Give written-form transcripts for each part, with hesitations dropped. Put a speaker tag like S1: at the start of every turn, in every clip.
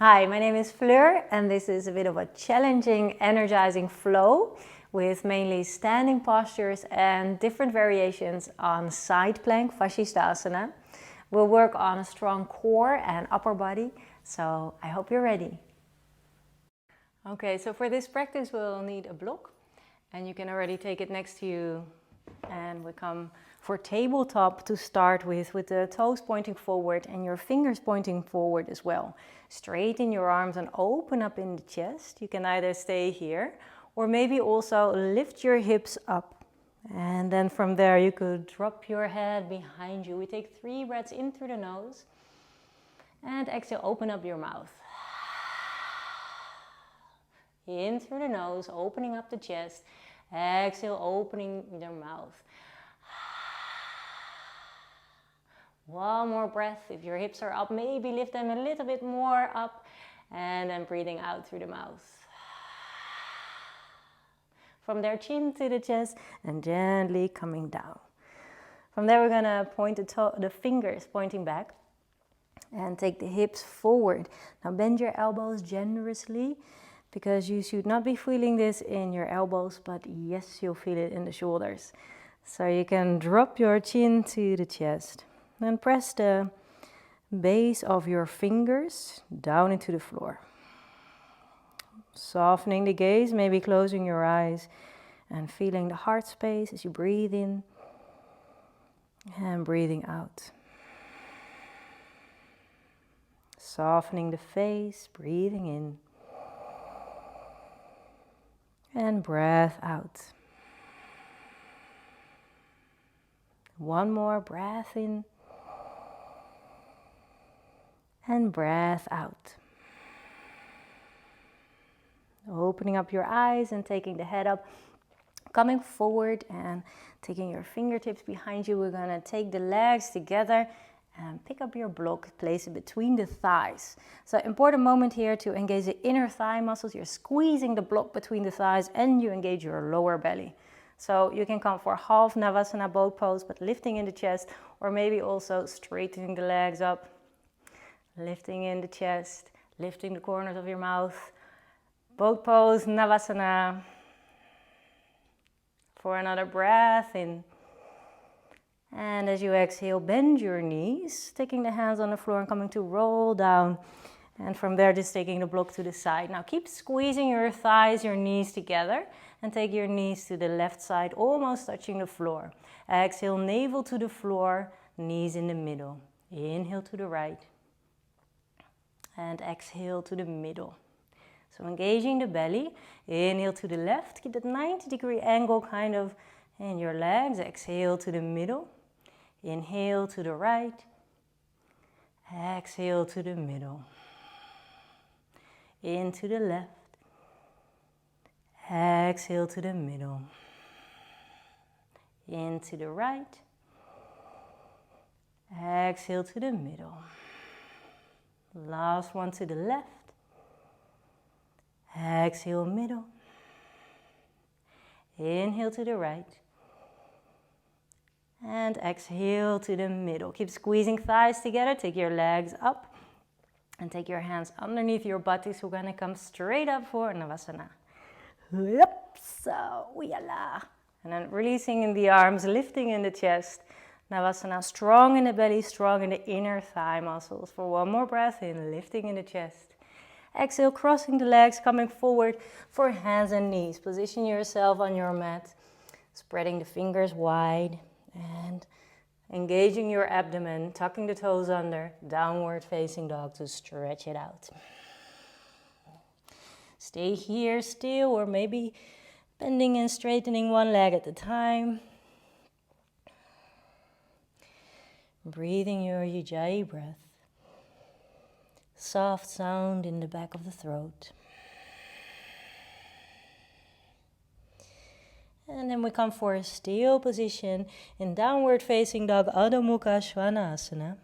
S1: Hi, my name is Fleur and this is a bit of a challenging, energizing flow with mainly standing postures and different variations on side plank, Vashisthasana. We'll work on a strong core and upper body, so I hope you're ready. Okay, so for this practice we'll need a block and you can already take it next to you, and we come for tabletop to start with the toes pointing forward and your fingers pointing forward as well. Straighten your arms and open up in the chest. You can either stay here or maybe also lift your hips up. And then from there you could drop your head behind you. We take 3 breaths in through the nose and exhale, open up your mouth. In through the nose, opening up the chest. Exhale, opening your mouth. One more breath. If your hips are up, maybe lift them a little bit more up. And then breathing out through the mouth. From there, chin to the chest and gently coming down. From there, we're going to point the fingers pointing back. And take the hips forward. Now bend your elbows generously, because you should not be feeling this in your elbows, but yes, you'll feel it in the shoulders. So you can drop your chin to the chest. Then press the base of your fingers down into the floor. Softening the gaze, maybe closing your eyes and feeling the heart space as you breathe in and breathing out. Softening the face, breathing in and breath out. One more breath in and breath out. Opening up your eyes and taking the head up, coming forward and taking your fingertips behind you. We're going to take the legs together and pick up your block, place it between the thighs. So important moment here to engage the inner thigh muscles. You're squeezing the block between the thighs and you engage your lower belly. So you can come for half Navasana boat pose, but lifting in the chest, or maybe also straightening the legs up, lifting in the chest, lifting the corners of your mouth. Boat pose, Navasana. For another breath in. And as you exhale, bend your knees, taking the hands on the floor and coming to roll down. And from there, just taking the block to the side. Now keep squeezing your thighs, your knees together. And take your knees to the left side, almost touching the floor. Exhale, navel to the floor, knees in the middle. Inhale to the right. And exhale to the middle. So engaging the belly. Inhale to the left. Keep that 90-degree angle kind of in your legs. Exhale to the middle. Inhale to the right. Exhale to the middle. Into the left. Exhale to the middle. Into the right. Exhale to the middle. Last one to the left. Exhale, middle. Inhale to the right. And exhale to the middle. Keep squeezing thighs together. Take your legs up. And take your hands underneath your butties. We're going to come straight up for Navasana. Yep. So, yalla. And then releasing in the arms, lifting in the chest. Navasana, strong in the belly, strong in the inner thigh muscles. For one more breath in, lifting in the chest. Exhale, crossing the legs, coming forward for hands and knees. Position yourself on your mat. Spreading the fingers wide. And engaging your abdomen, tucking the toes under, downward facing dog to stretch it out. Stay here still, or maybe bending and straightening one leg at a time. Breathing your Ujjayi breath. Soft sound in the back of the throat. And then we come for a still position in downward facing dog, Adho Mukha Svanasana.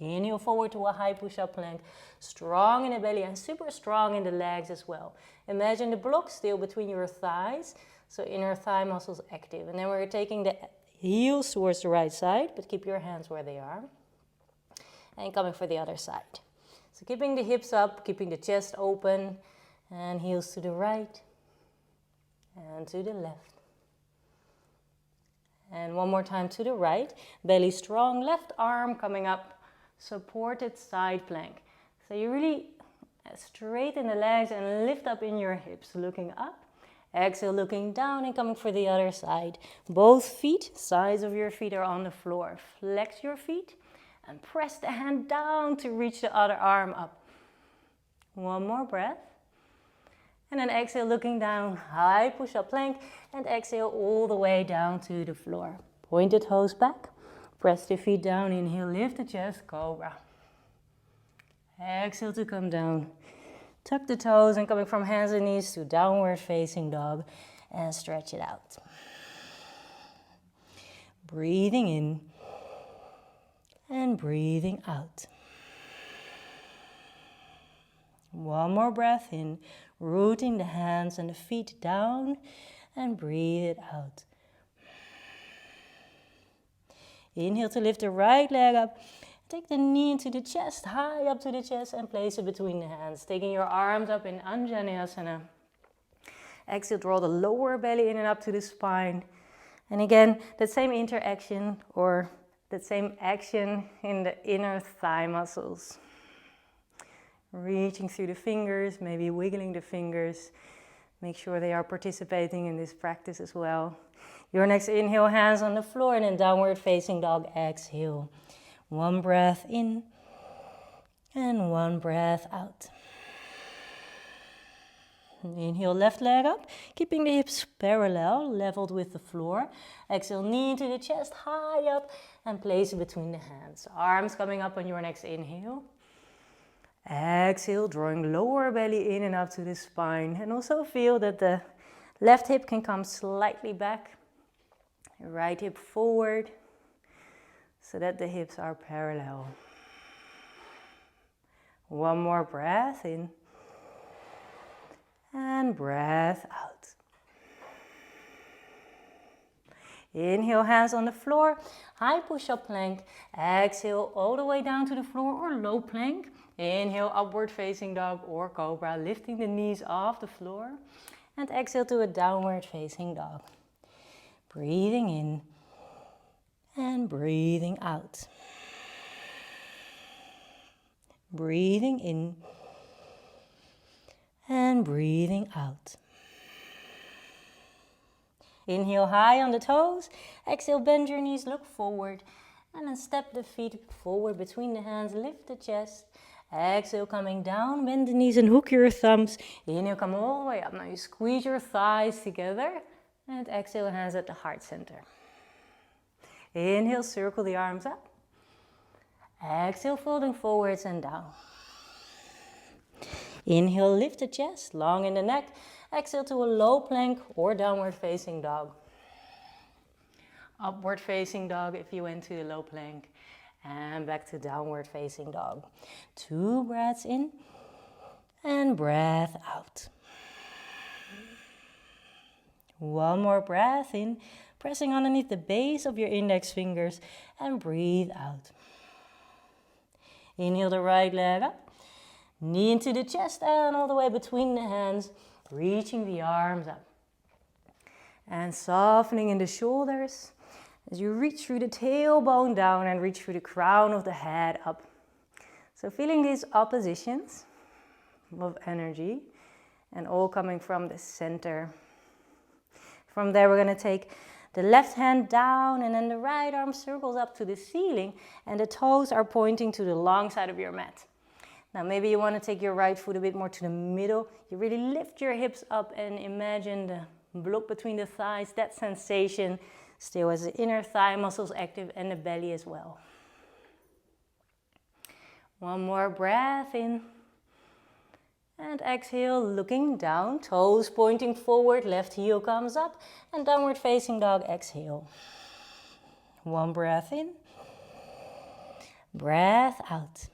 S1: Inhale forward to a high push-up plank. Strong in the belly and super strong in the legs as well. Imagine the block still between your thighs. So inner thigh muscles active. And then we're taking the heels towards the right side, but keep your hands where they are. And coming for the other side. So keeping the hips up, keeping the chest open, and heels to the right and to the left. And one more time to the right, belly strong, left arm coming up, supported side plank. So you really straighten the legs and lift up in your hips, looking up. Exhale, looking down and coming for the other side. Both feet, sides of your feet are on the floor. Flex your feet and press the hand down to reach the other arm up. One more breath. And then exhale, looking down, high push-up plank, and exhale all the way down to the floor. Point the toes back, press the feet down, inhale, lift the chest, cobra. Exhale to come down. Tuck the toes and coming from hands and knees to downward facing dog and stretch it out. Breathing in and breathing out. One more breath in, rooting the hands and the feet down and breathe it out. Inhale to lift the right leg up. Take the knee into the chest, high up to the chest, and place it between the hands. Taking your arms up in Untitled. Exhale, draw the lower belly in and up to the spine. And again, that same interaction or that same action in the inner thigh muscles. Reaching through the fingers, maybe wiggling the fingers. Make sure they are participating in this practice as well. Your next inhale, hands on the floor, and then downward facing dog, exhale. One breath in and one breath out. Inhale, left leg up, keeping the hips parallel, leveled with the floor. Exhale, knee into the chest, high up, and place it between the hands. Arms coming up on your next inhale. Exhale, drawing lower belly in and up to the spine. And also feel that the left hip can come slightly back. Right hip forward, so that the hips are parallel. One more breath in. And breath out. Inhale, hands on the floor, high push-up plank. Exhale, all the way down to the floor or low plank. Inhale, upward facing dog or cobra, lifting the knees off the floor. And exhale to a downward facing dog. Breathing in and breathing out. Breathing in and breathing out. Inhale, high on the toes. Exhale, bend your knees, look forward. And then step the feet forward between the hands, lift the chest. Exhale, coming down, bend the knees and hook your thumbs. Inhale, come all the way up. Now you squeeze your thighs together. And exhale, hands at the heart center. Inhale, circle the arms up. Exhale, folding forwards and down. Inhale, lift the chest, long in the neck. Exhale to a low plank or downward facing dog. Upward facing dog if you went to the low plank. And back to downward facing dog. 2 breaths in and breath out. One more breath in, pressing underneath the base of your index fingers and breathe out. Inhale the right leg up, knee into the chest and all the way between the hands, reaching the arms up. And softening in the shoulders as you reach through the tailbone down and reach through the crown of the head up. So feeling these oppositions of energy and all coming from the center. From there, we're going to take the left hand down and then the right arm circles up to the ceiling and the toes are pointing to the long side of your mat. Now, maybe you want to take your right foot a bit more to the middle. You really lift your hips up and imagine the block between the thighs, that sensation still as the inner thigh muscles active and the belly as well. One more breath in. And exhale, looking down, toes pointing forward, left heel comes up, and downward facing dog, exhale. One breath in, breath out.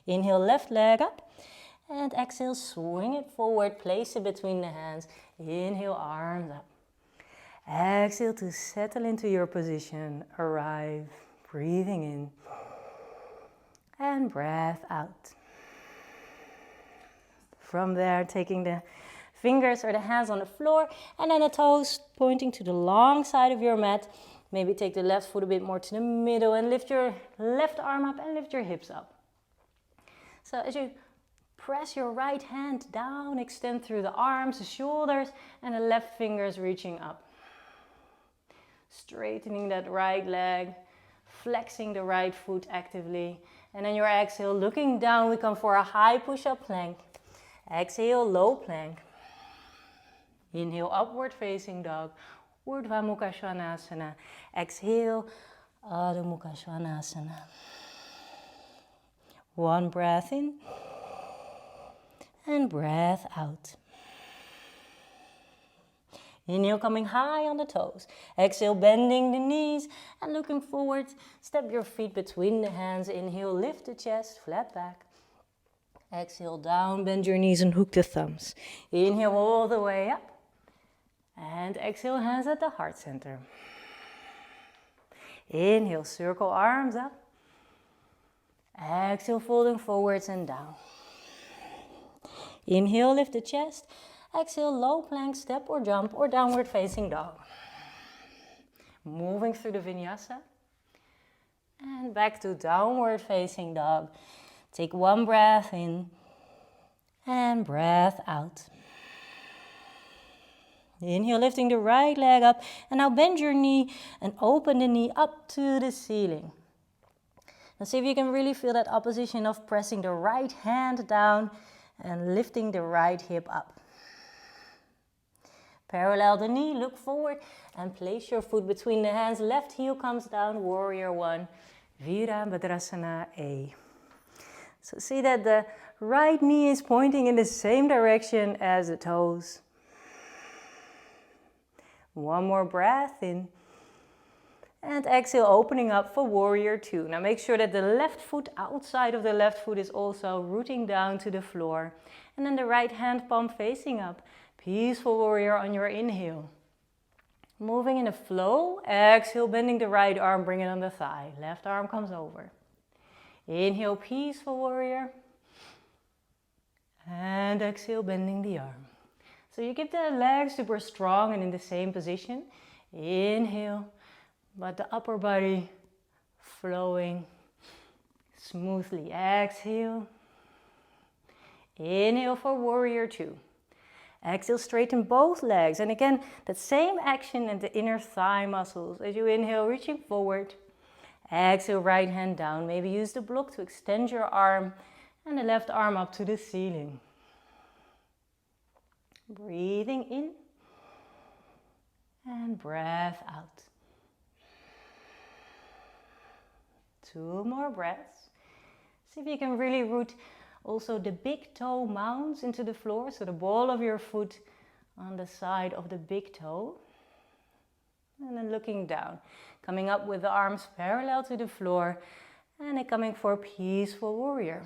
S1: Inhale, left leg up, and exhale, swing it forward, place it between the hands. Inhale, arms up. Exhale to settle into your position, arrive, breathing in. and breath out. From there, taking the fingers or the hands on the floor and then the toes pointing to the long side of your mat. Maybe take the left foot a bit more to the middle and lift your left arm up and lift your hips up. So as you press your right hand down, extend through the arms, the shoulders, and the left fingers reaching up. Straightening that right leg, flexing the right foot actively. And then your exhale, looking down, we come for a high push-up plank. Exhale, low plank. Inhale, upward facing dog. Urdhva Mukha Svanasana. Exhale, Adho Mukha Svanasana. One breath in and breath out. Inhale, coming high on the toes. Exhale, bending the knees and looking forward. Step your feet between the hands. Inhale, lift the chest, flat back. Exhale, down, bend your knees and hook the thumbs. Inhale all the way up. And exhale, hands at the heart center. Inhale, circle arms up. Exhale, folding forwards and down. Inhale, lift the chest. Exhale, low plank, step or jump or downward facing dog. Moving through the vinyasa. And back to downward facing dog. Take one breath in and breath out. Inhale, lifting the right leg up. And now bend your knee and open the knee up to the ceiling. Now see if you can really feel that opposition of pressing the right hand down and lifting the right hip up. Parallel the knee, look forward and place your foot between the hands. Left heel comes down, warrior one. Virabhadrasana A. So see that the right knee is pointing in the same direction as the toes. One more breath in. And exhale, opening up for warrior two. Now make sure that the left foot outside of the left foot is also rooting down to the floor. And then the right hand palm facing up. Peaceful warrior on your inhale. Moving in a flow. Exhale, bending the right arm, bring it on the thigh. Left arm comes over. Inhale, peaceful warrior. And exhale, bending the arm. So you keep the legs super strong and in the same position. Inhale. But the upper body flowing smoothly. Exhale. Inhale for warrior two. Exhale, straighten both legs. And again, that same action in the inner thigh muscles. As you inhale, reaching forward. Exhale, right hand down. Maybe use the block to extend your arm and the left arm up to the ceiling. Breathing in and breath out. Two more breaths. See if you can really root also the big toe mounds into the floor. So the ball of your foot on the side of the big toe. And then looking down. Coming up with the arms parallel to the floor. And then coming for peaceful warrior.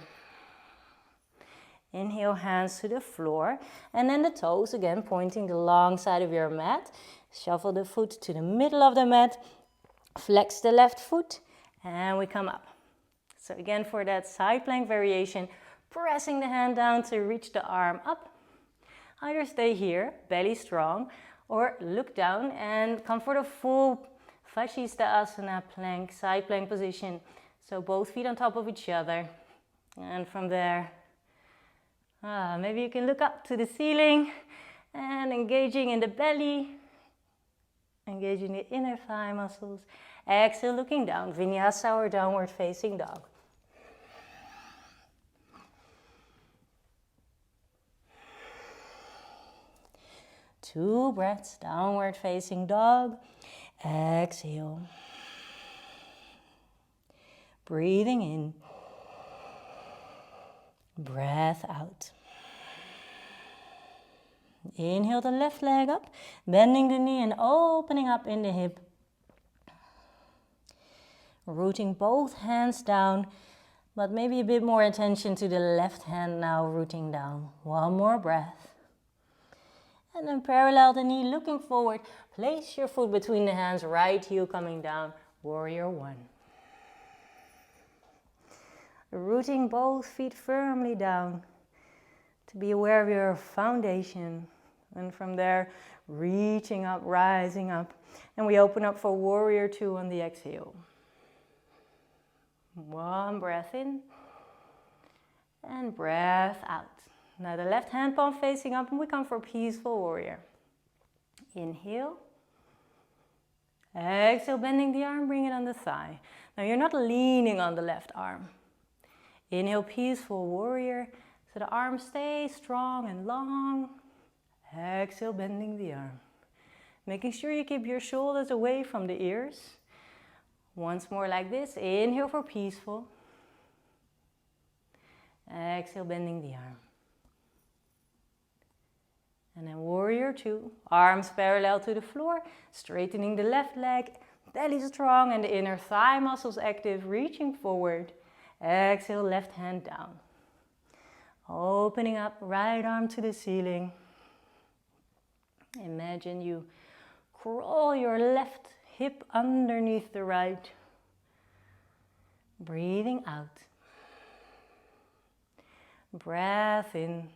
S1: Inhale, hands to the floor. And then the toes again pointing the long side of your mat. Shuffle the foot to the middle of the mat. Flex the left foot. And we come up. So again, for that side plank variation, pressing the hand down to reach the arm up. Either stay here, belly strong, or look down and come for the full Vashisthasana plank, side plank position. So both feet on top of each other. And from there, maybe you can look up to the ceiling and engaging in the belly, engaging the inner thigh muscles. Exhale, looking down, vinyasa or downward facing dog. Two breaths, downward facing dog. Exhale. Breathing in. Breath out. Inhale the left leg up, bending the knee and opening up in the hip. Rooting both hands down, but maybe a bit more attention to the left hand now rooting down. One more breath. And then parallel the knee, looking forward. Place your foot between the hands, right heel coming down, warrior one. Rooting both feet firmly down to be aware of your foundation. And from there, reaching up, rising up. And we open up for warrior two on the exhale. One breath in and breath out. Now the left hand palm facing up and we come for peaceful warrior. Inhale. Exhale, bending the arm, bring it on the thigh. Now you're not leaning on the left arm. Inhale, peaceful warrior. So the arm stays strong and long. Exhale, bending the arm. Making sure you keep your shoulders away from the ears. Once more like this. Inhale for peaceful. Exhale, bending the arm. And then warrior two. Arms parallel to the floor. Straightening the left leg. Belly strong and the inner thigh muscles active. Reaching forward. Exhale, left hand down. Opening up, right arm to the ceiling. Imagine you crawl your left hip underneath the right. Breathing out. Breath in.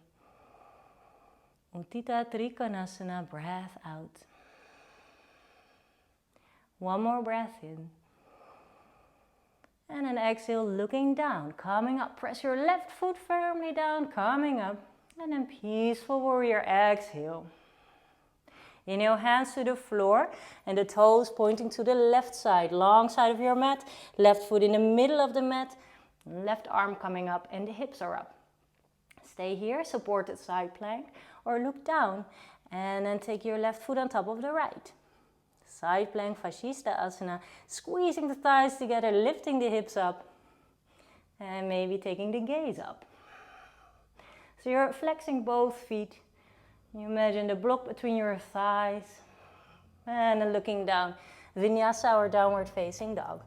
S1: Uttanasana, breath out. One more breath in. And an exhale, looking down, coming up. Press your left foot firmly down, coming up. And then peaceful warrior, exhale. Inhale, hands to the floor and the toes pointing to the left side, long side of your mat. Left foot in the middle of the mat. Left arm coming up and the hips are up. Stay here, supported side plank, or look down and then take your left foot on top of the right. Side plank, Shavasana, squeezing the thighs together, lifting the hips up, and maybe taking the gaze up. So you're flexing both feet. You imagine the block between your thighs, and then looking down, Vinyasa or downward facing dog.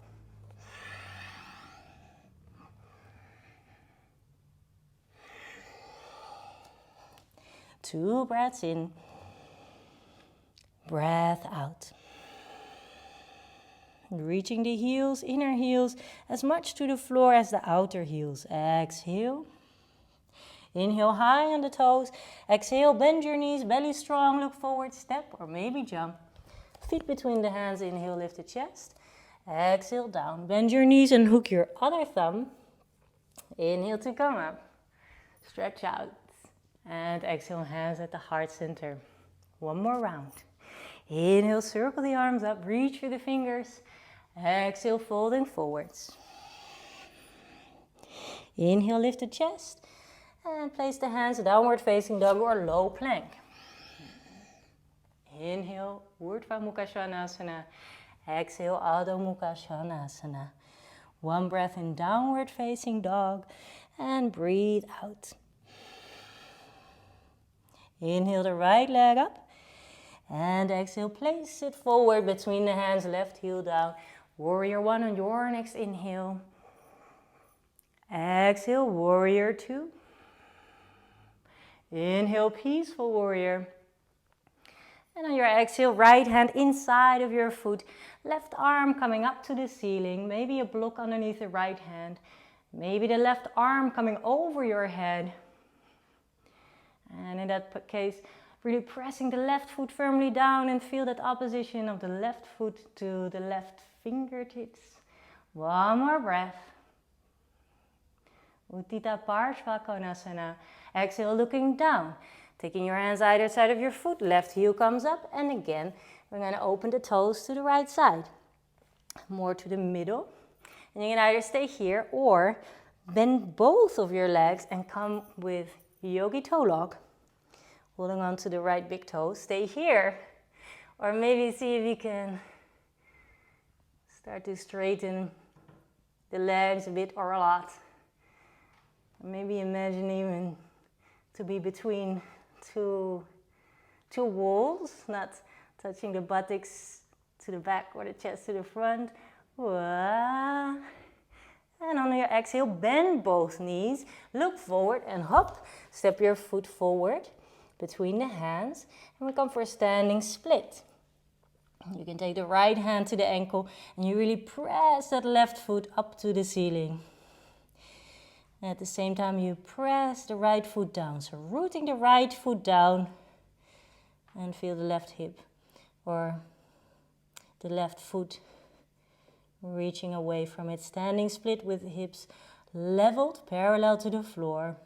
S1: Two breaths in, breath out. Reaching the heels, inner heels, as much to the floor as the outer heels. Exhale. Inhale high on the toes. Exhale, bend your knees, belly strong, look forward, step or maybe jump. Feet between the hands, inhale, lift the chest. Exhale, down. Bend your knees and hook your other thumb. Inhale to come up. Stretch out. And exhale, hands at the heart center. One more round. Inhale, circle the arms up, reach for the fingers. Exhale, folding forwards. Inhale, lift the chest. And place the hands downward facing dog or low plank. Inhale, Urdhva Mukha Svanasana. Exhale, Adho Mukha Svanasana. One breath in downward facing dog and breathe out. Inhale the right leg up and exhale, place it forward between the hands, left heel down. Warrior one on your next inhale. Exhale, warrior two. Inhale, peaceful warrior. And on your exhale, right hand inside of your foot. Left arm coming up to the ceiling. Maybe a block underneath the right hand. Maybe the left arm coming over your head. And in that case, really pressing the left foot firmly down and feel that opposition of the left foot to the left fingertips. One more breath. Utthita Parshva. Exhale, looking down. Taking your hands either side of your foot. Left heel comes up. And again, we're going to open the toes to the right side. More to the middle. And you can either stay here or bend both of your legs and come with Yogi toe lock. Holding on to the right big toe. Stay here. Or maybe see if you can start to straighten the legs a bit or a lot. Or maybe imagine even to be between two walls, not touching the buttocks to the back or the chest to the front. And on your exhale, bend both knees, look forward and hop. Step your foot forward between the hands and we come for a standing split. You can take the right hand to the ankle and you really press that left foot up to the ceiling.
S2: And at the same time, you press the right foot down. So rooting the right foot down and feel the left hip or the left foot reaching away from it. Standing split with the hips leveled, parallel to the floor.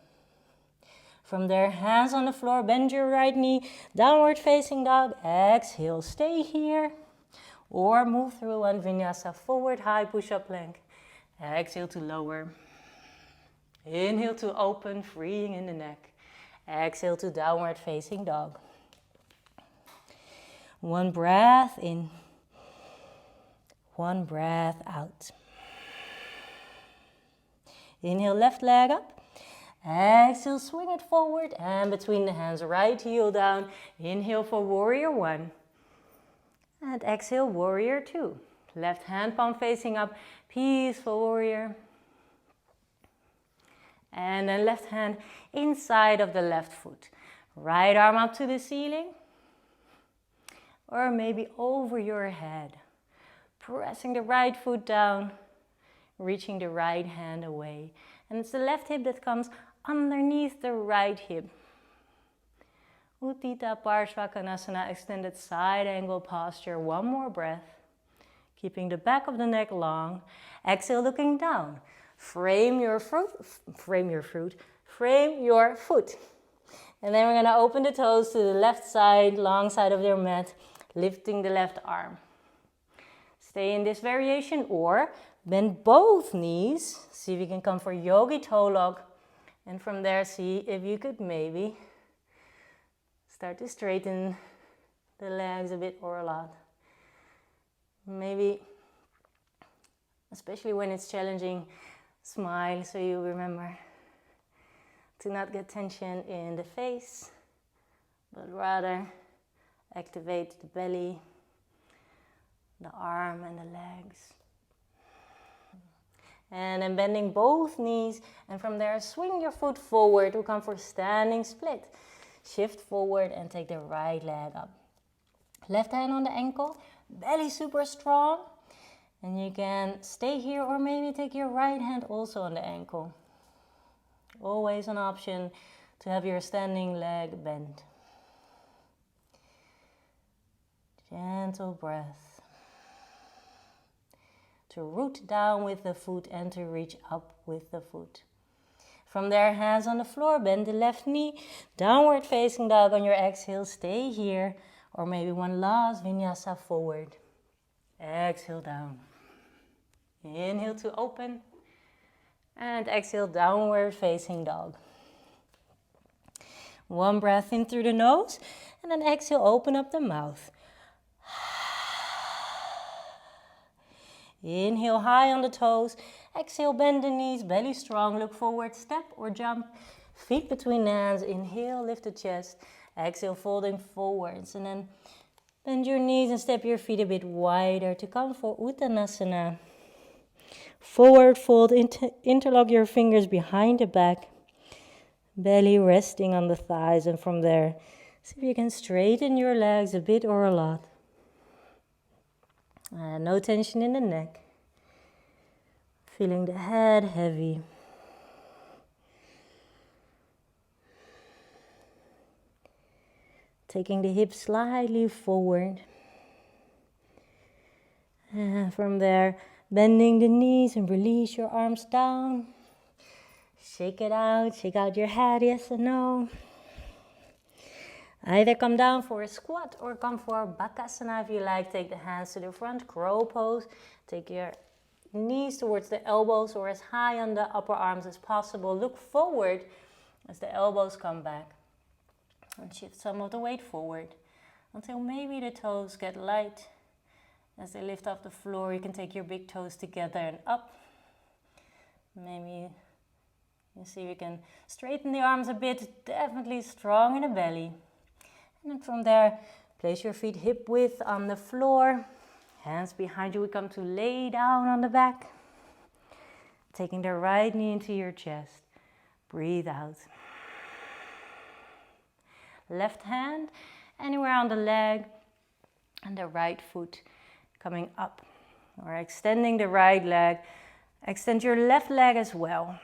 S2: From there, hands on the floor, bend your right knee, downward facing dog. Exhale, stay here. Or move through one vinyasa, forward high push-up plank. Exhale to lower. Inhale to open, freeing in the neck. Exhale to downward facing dog. One breath in. One breath out. Inhale, left leg up. Exhale, swing it forward and between the hands, right heel down. Inhale for warrior one. And exhale, warrior two. Left hand palm facing up, peaceful warrior. And then left hand inside of the left foot. Right arm up to the ceiling. Or maybe over your head. Pressing the right foot down, reaching the right hand away. And it's the left hip that comes underneath the right hip. Utthita Parshvakonasana, extended side angle posture. One more breath. Keeping the back of the neck long. Exhale, looking down. Frame your foot. And then we're going to open the toes to the left side, long side of your mat, lifting the left arm. Stay in this variation or bend both knees. See if you can come for yogi toe lock. And from there, see if you could maybe start to straighten the legs a bit or a lot. Maybe, especially when it's challenging, smile so you remember to not get tension in the face, but rather activate the belly, the arm and the legs. And then bending both knees, and from there swing your foot forward. We'll come for standing split. Shift forward and take the right leg up. Left hand on the ankle, belly super strong. And you can stay here or maybe take your right hand also on the ankle. Always an option to have your standing leg bent. Gentle breath. To root down with the foot and to reach up with the foot. From there, hands on the floor, bend the left knee, downward facing dog on your exhale, stay here, or maybe one last vinyasa forward. Exhale down. Inhale to open, and exhale, downward facing dog. One breath in through the nose, and then exhale, open up the mouth. Inhale high on the toes. Exhale, bend the knees, belly strong. Look forward, step or jump. Feet between the hands. Inhale, lift the chest. Exhale, folding forwards. And then bend your knees and step your feet a bit wider to come for Uttanasana. Forward fold, interlock your fingers behind the back. Belly resting on the thighs. And from there, see if you can straighten your legs a bit or a lot. No tension in the neck. Feeling the head heavy. Taking the hips slightly forward. And from there, bending the knees and release your arms down. Shake it out. Shake out your head, yes or no. Either come down for a squat or come for Bakasana if you like. Take the hands to the front, crow pose. Take your knees towards the elbows or as high on the upper arms as possible. Look forward as the elbows come back. And shift some of the weight forward until maybe the toes get light. As they lift off the floor, you can take your big toes together and up. Maybe you see you can straighten the arms a bit, definitely strong in the belly. And then from there, place your feet hip width on the floor. Hands behind you, we come to lay down on the back. Taking the right knee into your chest. Breathe out. Left hand anywhere on the leg and the right foot coming up. Or extending the right leg. Extend your left leg as well.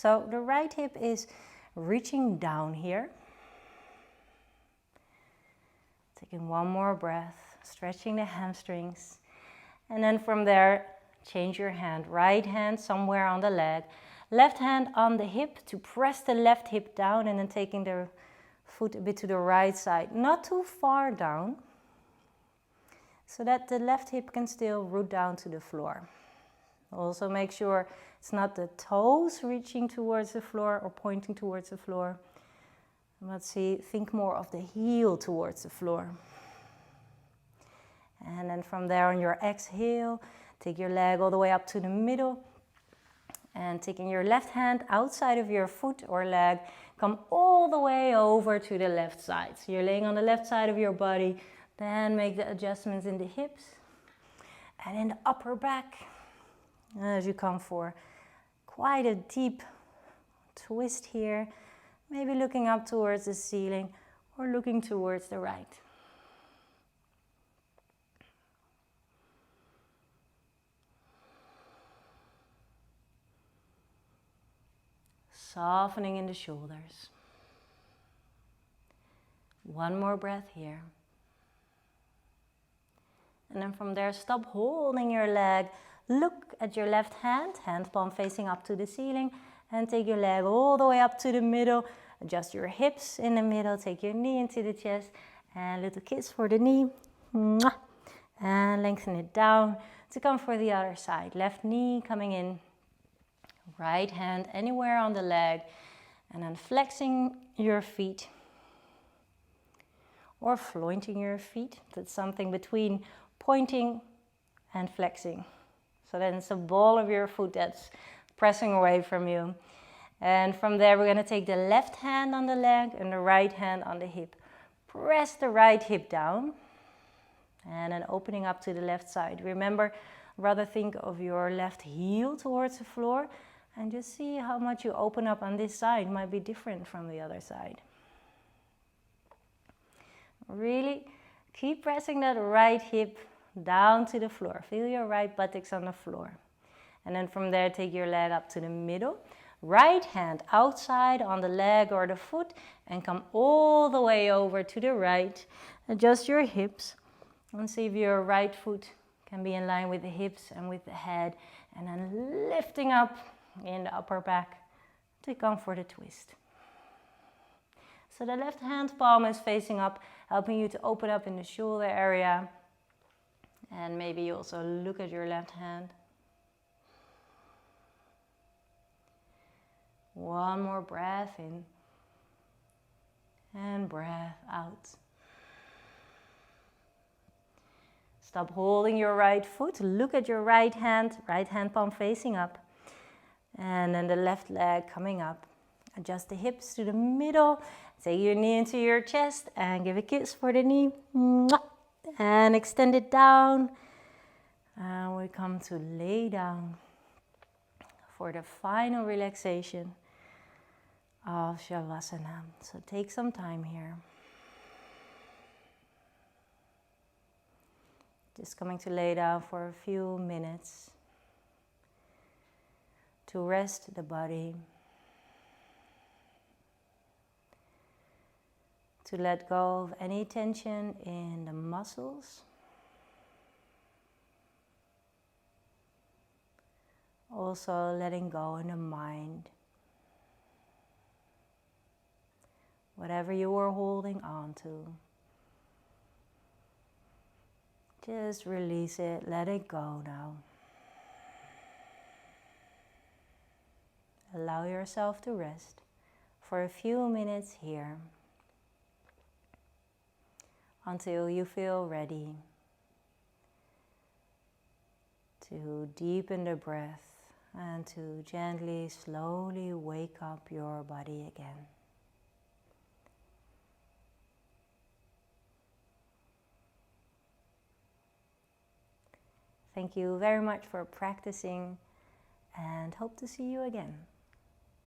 S2: So the right hip is reaching down here. Taking one more breath, stretching the hamstrings. And then from there, change your hand. Right hand somewhere on the leg. Left hand on the hip to press the left hip down, and then taking the foot a bit to the right side. Not too far down, so that the left hip can still root down to the floor. Also make sure it's not the toes reaching towards the floor or pointing towards the floor. Let's see, think more of the heel towards the floor. And then from there on your exhale, take your leg all the way up to the middle. And taking your left hand outside of your foot or leg, come all the way over to the left side. So you're laying on the left side of your body. Then make the adjustments in the hips and in the upper back. As you come for quite a deep twist here. Maybe looking up towards the ceiling or looking towards the right. Softening in the shoulders. One more breath here. And then from there, stop holding your leg. Look at your left hand, hand palm facing up to the ceiling. And take your leg all the way up to the middle. Adjust your hips in the middle. Take your knee into the chest. And little kiss for the knee. And lengthen it down to come for the other side. Left knee coming in. Right hand anywhere on the leg. And then flexing your feet. Or flointing your feet. That's something between pointing and flexing. So then it's a ball of your foot that's pressing away from you. And from there we're going to take the left hand on the leg and the right hand on the hip. Press the right hip down. And then opening up to the left side. Remember, rather think of your left heel towards the floor. And just see how much you open up on this side. Might be different from the other side. Really keep pressing that right hip down to the floor. Feel your right buttocks on the floor. And then from there, take your leg up to the middle. Right hand outside on the leg or the foot. And come all the way over to the right. Adjust your hips. And see if your right foot can be in line with the hips and with the head. And then lifting up in the upper back to come for the twist. So the left hand palm is facing up, helping you to open up in the shoulder area. And maybe you also look at your left hand. One more breath in. And breath out. Stop holding your right foot. Look at your right hand palm facing up. And then the left leg coming up. Adjust the hips to the middle. Take your knee into your chest and give a kiss for the knee. And extend it down. And we come to lay down for the final relaxation of Shavasana. So take some time here. Just coming to lay down for a few minutes to rest the body, to let go of any tension in the muscles, also letting go in the mind. Whatever you were holding on to, just release it, let it go now. Allow yourself to rest for a few minutes here until you feel ready to deepen the breath and to gently, slowly wake up your body again. Thank you very much for practicing and hope to see you again.